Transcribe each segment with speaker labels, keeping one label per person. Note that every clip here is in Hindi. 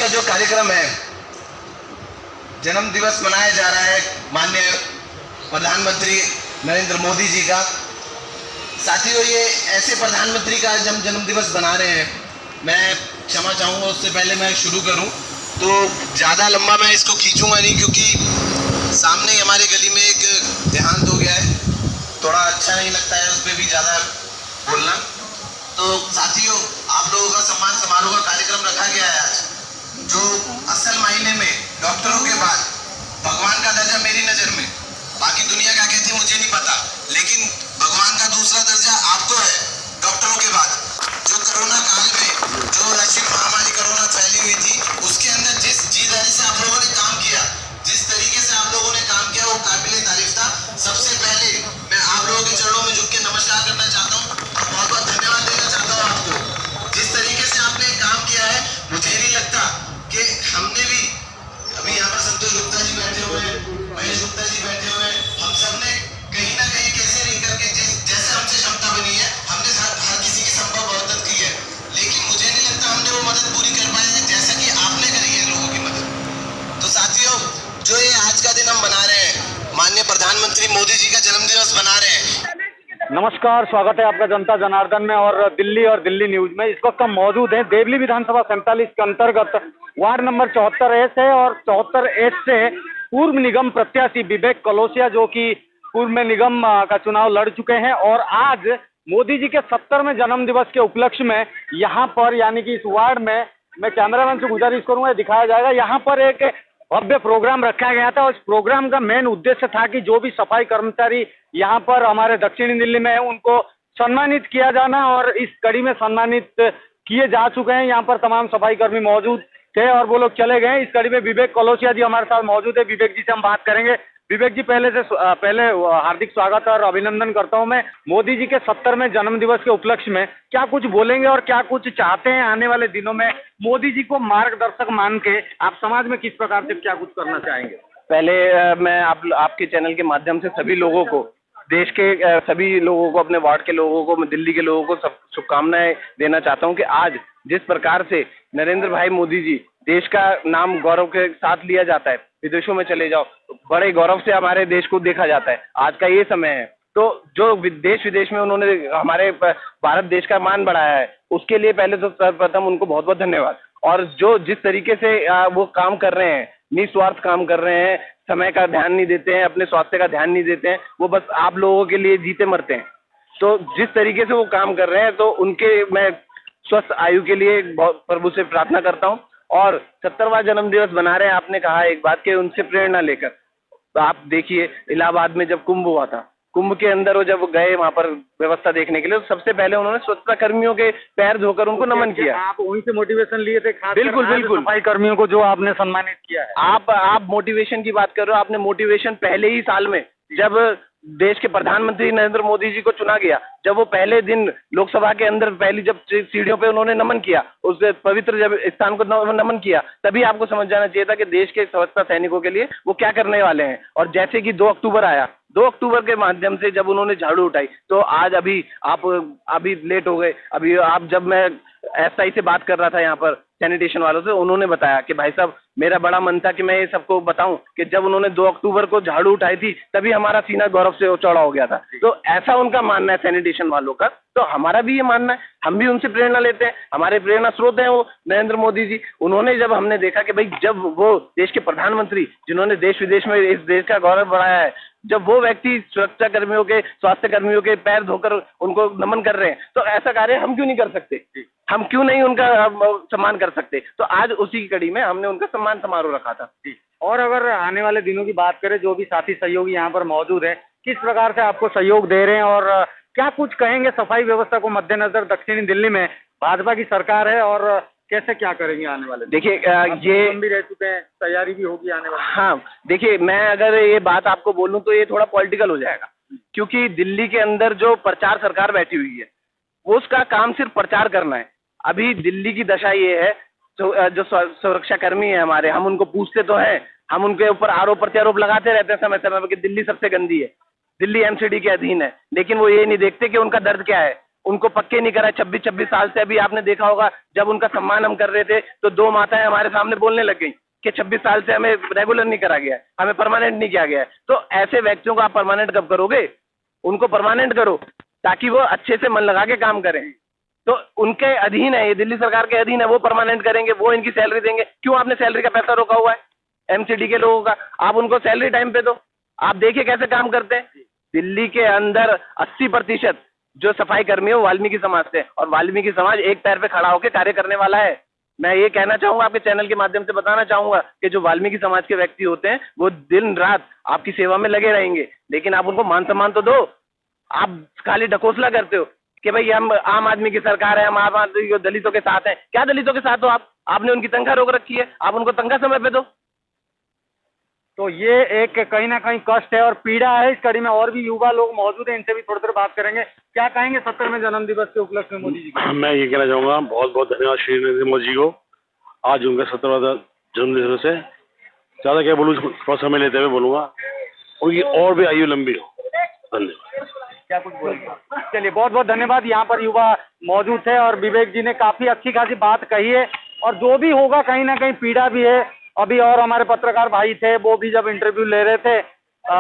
Speaker 1: का जो कार्यक्रम है, जन्म दिवस मनाया जा रहा है माननीय प्रधानमंत्री नरेंद्र मोदी जी का। साथियों, ये ऐसे प्रधानमंत्री का आज हम जन्म दिवस बना रहे हैं। मैं क्षमा चाहूँगा, उससे पहले मैं शुरू करूँ तो ज़्यादा लंबा मैं इसको खींचूंगा नहीं, क्योंकि सामने हमारे गली में एक देहांत हो गया है, थोड़ा अच्छा नहीं लगता है उस पर भी ज़्यादा बोलना। तो साथियों, आप लोगों का सम्मान समारोह का कार्यक्रम रखा गया है आज, जो असल मायने में डॉक्टरों के बाद भगवान का दर्जा मेरी नज़र में, बाकी दुनिया क्या कहती है मुझे नहीं पता, लेकिन भगवान का दूसरा दर्जा आपको है डॉक्टरों के बाद। जो कोरोना काल में जो वैश्विक महामारी कोरोना फैली हुई थी, उसके अंदर जिस जीदारी से आप लोगों ने काम किया, जिस तरीके से आप लोगों ने काम किया, वो काबिले तारीफ था। सबसे पहले मैं आप लोगों के चरणों में झुक के नमस्कार करना चाहता हूँ और बहुत बहुत धन्यवाद देना चाहता हूँ आपको। जिस तरीके से आपने काम किया है, मुझे नहीं लगता कि हमने भी, अभी यहाँ पर संतोष गुप्ता जी बैठे हुए हैं, महेश गुप्ता जी बैठे हुए हैं, हम सब ने कहीं ना कहीं कैसे नहीं करके जैसे हमसे क्षमता बनी है, हमने हर किसी की संभव मदद की है, लेकिन मुझे नहीं लगता हमने वो मदद पूरी कर पाए हैं जैसा कि आपने करी है लोगों की मदद। तो साथियों, जो ये आज का दिन हम बना रहे हैं, माननीय प्रधानमंत्री मोदी जी का जन्मदिवस बना रहे हैं।
Speaker 2: नमस्कार, स्वागत है आपका जनता जनार्दन में और दिल्ली न्यूज में। इस वक्त हम मौजूद हैं देवली विधानसभा 47 के अंतर्गत वार्ड नंबर 74 है और 74 से पूर्व निगम प्रत्याशी विवेक कलोसिया, जो कि पूर्व में निगम का चुनाव लड़ चुके हैं, और आज मोदी जी के 70वें जन्म दिवस के उपलक्ष्य में यहाँ पर, यानी कि इस वार्ड में, मैं कैमरामैन से गुजारिश करूंगा, दिखाया जाएगा, यहाँ पर एक भव्य प्रोग्राम रखा गया था। और इस प्रोग्राम का मेन उद्देश्य था कि जो भी सफाई कर्मचारी यहाँ पर हमारे दक्षिणी दिल्ली में है, उनको सम्मानित किया जाना, और इस कड़ी में सम्मानित किए जा चुके हैं। यहाँ पर तमाम सफाई कर्मी मौजूद थे और वो लोग चले गए। इस कड़ी में विवेक कलोसिया जी हमारे साथ मौजूद है। विवेक जी से हम बात करेंगे। विवेक जी, पहले हार्दिक स्वागत और अभिनंदन करता हूं मैं। मोदी जी के 70वें जन्म दिवस के उपलक्ष्य में क्या कुछ बोलेंगे और क्या कुछ चाहते हैं आने वाले दिनों में मोदी जी को मार्गदर्शक मान के आप समाज में किस प्रकार से क्या कुछ करना चाहेंगे?
Speaker 3: पहले मैं आपके चैनल के माध्यम से सभी लोगों को, देश के सभी लोगों को, अपने वार्ड के लोगों को, दिल्ली के लोगों को सब शुभकामनाएं देना चाहता हूं कि आज जिस प्रकार से नरेंद्र भाई मोदी जी, देश का नाम गौरव के साथ लिया जाता है, विदेशों में चले जाओ बड़े गौरव से हमारे देश को देखा जाता है। आज का ये समय है, तो जो देश विदेश में उन्होंने हमारे भारत देश का मान बढ़ाया है, उसके लिए पहले तो सर्वप्रथम उनको बहुत बहुत धन्यवाद। और जो जिस तरीके से वो काम कर रहे हैं, निस्वार्थ काम कर रहे हैं, समय का ध्यान नहीं देते हैं, अपने स्वास्थ्य का ध्यान नहीं देते हैं, वो बस आप लोगों के लिए जीते मरते हैं। तो जिस तरीके से वो काम कर रहे हैं, तो उनके मैं स्वस्थ आयु के लिए बहुत प्रभु से प्रार्थना करता हूँ। और 70वां जन्म दिवस बना रहे हैं, आपने कहा एक बात कि उनसे प्रेरणा लेकर, तो आप देखिए इलाहाबाद में जब कुंभ हुआ था, कुंभ के अंदर वो जब गए वहां पर व्यवस्था देखने के लिए, तो सबसे पहले उन्होंने स्वच्छता कर्मियों के पैर धोकर उनको नमन किया।
Speaker 2: आप उन्हीं से मोटिवेशन लिए थे?
Speaker 3: बिल्कुल बिल्कुल,
Speaker 2: सफाई कर्मियों को जो आपने सम्मानित किया है।
Speaker 3: आप मोटिवेशन की बात कर रहे हो। आपने मोटिवेशन पहले ही साल में, जब देश के प्रधानमंत्री नरेंद्र मोदी जी को चुना गया, जब वो पहले दिन लोकसभा के अंदर पहली जब सीढ़ियों पे उन्होंने नमन किया, उस पवित्र जब स्थान को नमन किया, तभी आपको समझ जाना चाहिए था कि देश के स्वच्छता सैनिकों के लिए वो क्या करने वाले हैं। और जैसे कि 2 अक्टूबर आया, 2 अक्टूबर के माध्यम से जब उन्होंने झाड़ू उठाई, तो आज अभी लेट हो गए। अभी जब मैं एसआई से बात कर रहा था यहाँ पर सैनिटेशन वालों से, उन्होंने बताया कि भाई साहब, मेरा बड़ा मन था कि मैं ये सबको बताऊं कि जब उन्होंने 2 अक्टूबर को झाड़ू उठाई थी, तभी हमारा सीना गौरव से चौड़ा हो गया था। तो ऐसा उनका मानना है सैनिटेशन वालों का, तो हमारा भी ये मानना है, हम भी उनसे प्रेरणा लेते हैं। हमारे प्रेरणा स्रोत हैं वो नरेंद्र मोदी जी। उन्होंने जब हमने देखा कि भाई, जब वो देश के प्रधानमंत्री, जिन्होंने देश विदेश में इस देश का गौरव बढ़ाया है, जब वो व्यक्ति सुरक्षा कर्मियों के, स्वास्थ्य कर्मियों के पैर धोकर उनको नमन कर रहे हैं, तो ऐसा कार्य हम क्यों नहीं कर सकते? हम क्यों नहीं उनका सम्मान कर सकते? तो आज उसी की कड़ी में हमने उनका सम्मान समारोह रखा था।
Speaker 2: और अगर आने वाले दिनों की बात करें, जो भी साथी सहयोगी यहाँ पर मौजूद है, किस प्रकार से आपको सहयोग दे रहे हैं और क्या कुछ कहेंगे सफाई व्यवस्था को मद्देनजर? दक्षिणी दिल्ली में भाजपा की सरकार है और कैसे क्या करेंगे आने वाले?
Speaker 3: देखिए, ये
Speaker 2: भी रह चुके हैं, तैयारी भी होगी आने वाली।
Speaker 3: हाँ, देखिए, मैं अगर ये बात आपको बोलूं तो ये थोड़ा पॉलिटिकल हो जाएगा, क्योंकि दिल्ली के अंदर जो प्रचार सरकार बैठी हुई है, वो उसका काम सिर्फ प्रचार करना है। अभी दिल्ली की दशा ये है, जो सुरक्षा कर्मी है हमारे, हम उनको पूछते तो हैं, हम उनके ऊपर आरोप प्रत्यारोप लगाते रहते हैं समय समय पर कि दिल्ली सबसे गंदी है, दिल्ली एमसीडी के अधीन है, लेकिन वो ये नहीं देखते कि उनका दर्द क्या है। उनको पक्के नहीं कराए 26-26 साल से। अभी आपने देखा होगा जब उनका सम्मान हम कर रहे थे तो 2 माताएं हमारे सामने बोलने लग गई कि 26 साल से हमें रेगुलर नहीं करा गया है, हमें परमानेंट नहीं किया गया है। तो ऐसे व्यक्तियों को आप परमानेंट कब करोगे? उनको परमानेंट करो ताकि वो अच्छे से मन लगा के काम करें। तो उनके अधीन है, ये दिल्ली सरकार के अधीन है, वो परमानेंट करेंगे, वो इनकी सैलरी देंगे। क्यों आपने सैलरी का पैसा रोका हुआ है एमसीडी के लोगों का? आप उनको सैलरी टाइम पे दो। आप देखिए कैसे काम करते हैं। दिल्ली के अंदर 80% जो सफाई कर्मी है वो वाल्मीकि समाज से, और वाल्मीकि समाज एक पैर पे खड़ा होकर कार्य करने वाला है। मैं ये कहना चाहूंगा, आपके चैनल के माध्यम से बताना चाहूंगा कि जो वाल्मीकि समाज के व्यक्ति होते हैं वो दिन रात आपकी सेवा में लगे रहेंगे, लेकिन आप उनको मान सम्मान तो दो। आप खाली ढकोसला करते हो कि भाई हम आम आदमी की सरकार है, हम आम आदमी को दलितों के साथ हैं। क्या दलितों के साथ हो आप? आपने उनकी तनख्वाह रोक रखी है, आप उनको तनख्वाह समय पे दो।
Speaker 2: तो ये एक कहीं ना कहीं कष्ट है और पीड़ा है। इस कड़ी में और भी युवा लोग मौजूद हैं, इनसे भी थोड़ी देर बात करेंगे। क्या कहेंगे 70वें जन्म दिवस के उपलक्ष्य में मोदी जी को?
Speaker 4: मैं ये कहना चाहूँगा, बहुत बहुत धन्यवाद श्री नरेंद्र मोदी जी को। आज उनका 70वां जन्मदिवस है। ज़्यादा क्या बोलूँ, थोड़ा समय लेते हुए बोलूँगा, उनकी और भी आयु लंबी हो। धन्यवाद।
Speaker 2: क्या कुछ बोलेंगे? चलिए, बहुत बहुत धन्यवाद। यहाँ पर युवा मौजूद थे और विवेक जी ने काफी अच्छी खासी बात कही है। और जो भी होगा कहीं ना कहीं पीड़ा भी है। अभी और हमारे पत्रकार भाई थे, वो भी जब इंटरव्यू ले रहे थे,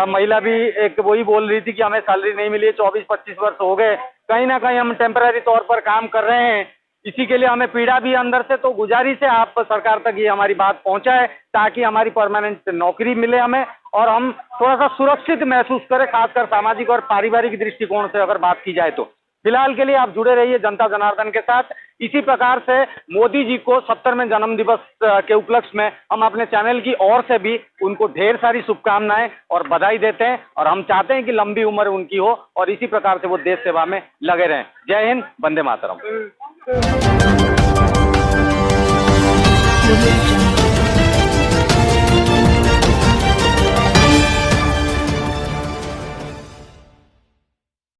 Speaker 2: महिला भी एक वही बोल रही थी कि हमें सैलरी नहीं मिली है, 24-25 वर्ष हो गए, कहीं ना कहीं हम टेम्पररी तौर पर काम कर रहे हैं, इसी के लिए हमें पीड़ा भी अंदर से। तो गुजारिश है आप सरकार तक ये हमारी बात पहुंचाए ताकि हमारी परमानेंट नौकरी मिले हमें और हम थोड़ा सा सुरक्षित महसूस करें, खासकर सामाजिक और पारिवारिक दृष्टिकोण से अगर बात की जाए तो। फिलहाल के लिए आप जुड़े रहिए जनता जनार्दन के साथ। इसी प्रकार से मोदी जी को 70वें जन्म दिवस के उपलक्ष्य में हम अपने चैनल की ओर से भी उनको ढेर सारी शुभकामनाएं और बधाई देते हैं और हम चाहते हैं कि लंबी उम्र उनकी हो और इसी प्रकार से वो देश सेवा में लगे रहें। जय हिंद, वंदे मातरम।